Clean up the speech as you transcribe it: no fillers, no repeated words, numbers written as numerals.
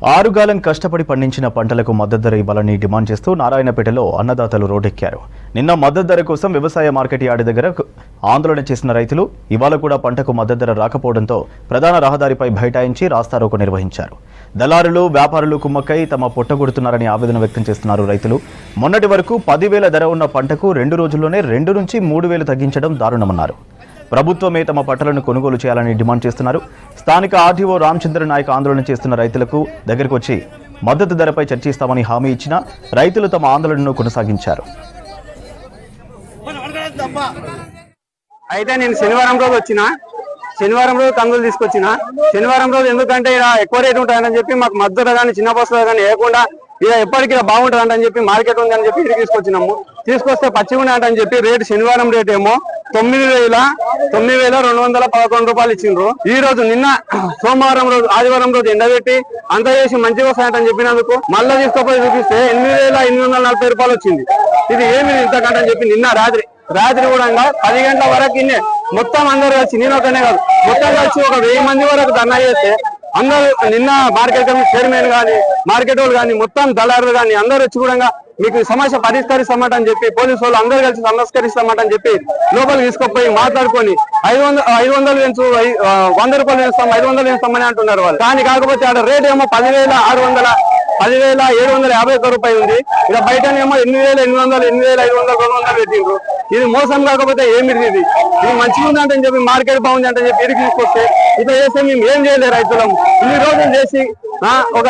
ఆరుగాలం కష్టపడి పండించిన పంటలకు మద్దతు ధర ఇవ్వాలని డిమాండ్ చేస్తూ నారాయణపేటలో అన్నదాతలు రోడ్డెక్కారు. నిన్న మద్దతు ధర కోసం వ్యవసాయ మార్కెట్ యార్డు దగ్గర ఆందోళన చేసిన రైతులు ఇవాళ కూడా పంటకు మద్దతు ధర రాకపోవడంతో ప్రధాన రహదారిపై బైఠాయించి రాస్తారోకో నిర్వహించారు. దళారులు, వ్యాపారులు కుమ్మక్కై తమ పొట్టగొడుతున్నారని ఆవేదన వ్యక్తం చేస్తున్నారు రైతులు. మొన్నటి వరకు 10,000 ధర ఉన్న పంటకు 2 రోజుల్లోనే 2 నుంచి 3,000 తగ్గించడం దారుణమన్నారు. ప్రభుత్వమే తమ పంటలను కొనుగోలు చేయాలని డిమాండ్ చేస్తున్నారు. స్థానిక ఆర్టీఓ రామచంద్ర నాయక్ ఆందోళన చేస్తున్న రైతులకు దగ్గరకు వచ్చి మద్దతు ధరపై చర్చిస్తామని హామీ ఇచ్చినా రైతులు తమ ఆందోళనను కొనసాగించారు. అయితే నేను శనివారం రోజు కందులు తీసుకొచ్చిన. శనివారం రోజు ఎందుకంటే ఇలా ఎక్కువ రేటు ఉంటాయని చెప్పి మాకు మద్దతు కానీ చిన్న బస్సులో కానీ వేయకుండా ఇక ఎప్పటికీ బాగుంటుంది అని చెప్పి మార్కెట్ ఉంది అని చెప్పి ఇది తీసుకొచ్చినాము. తీసుకొస్తే పచ్చిగుండి అని చెప్పి రేటు శనివారం రేట్ ఏమో 9,211 రూపాయలు ఇచ్చిండ్రు. ఈ రోజు నిన్న సోమవారం రోజు ఆదివారం రోజు ఎండబెట్టి అంత చేసి మంచిగా వస్తాయంటని చెప్పినందుకు మళ్ళీ తీసుకుపోయి చూపిస్తే 8,840 రూపాయలు వచ్చింది. ఇది ఏమి ఇంతకంటే చెప్పి నిన్న రాత్రి కూడా 10 గంటల వరకు మొత్తం అందరూ వచ్చి, నేను ఒకనే కాదు మొత్తం వచ్చి ఒక 1000 మంది వరకు ధర్నా చేస్తే అందరూ నిన్న మార్కెట్ కమిటీ చైర్మన్ కానీ మార్కెట్ వాళ్ళు కానీ మొత్తం దళారులు కానీ అందరూ వచ్చి కూడా మీకు సమస్య పరిష్కరిస్తామని చెప్పి పోలీసు వాళ్ళు అందరూ కలిసి సంస్కరిస్తామని చెప్పి లోపలికి తీసుకుపోయి మాట్లాడుకొని 500 పెంచు, 100 రూపాయలు వేస్తాం, 500 వేస్తామని అంటున్నారు వాళ్ళు. కానీ కాకపోతే ఆడ రేట్ ఏమో 10,750 రూపాయలు ఉంది. ఇక బయటనేమో 8,800, 8,500, 200 పెట్టిండ్రు. ఇది మోసం కాకపోతే ఏమిటి? ఇది మంచిగా ఉందంటే చెప్పి మార్కెట్ బాగుంది అంటే చెప్పి ఇడికి తీసుకొస్తే ఇట్లా చేస్తే మేము ఏం చేయలేదు. రైతులం ఇన్ని రోజులు చేసి ఒక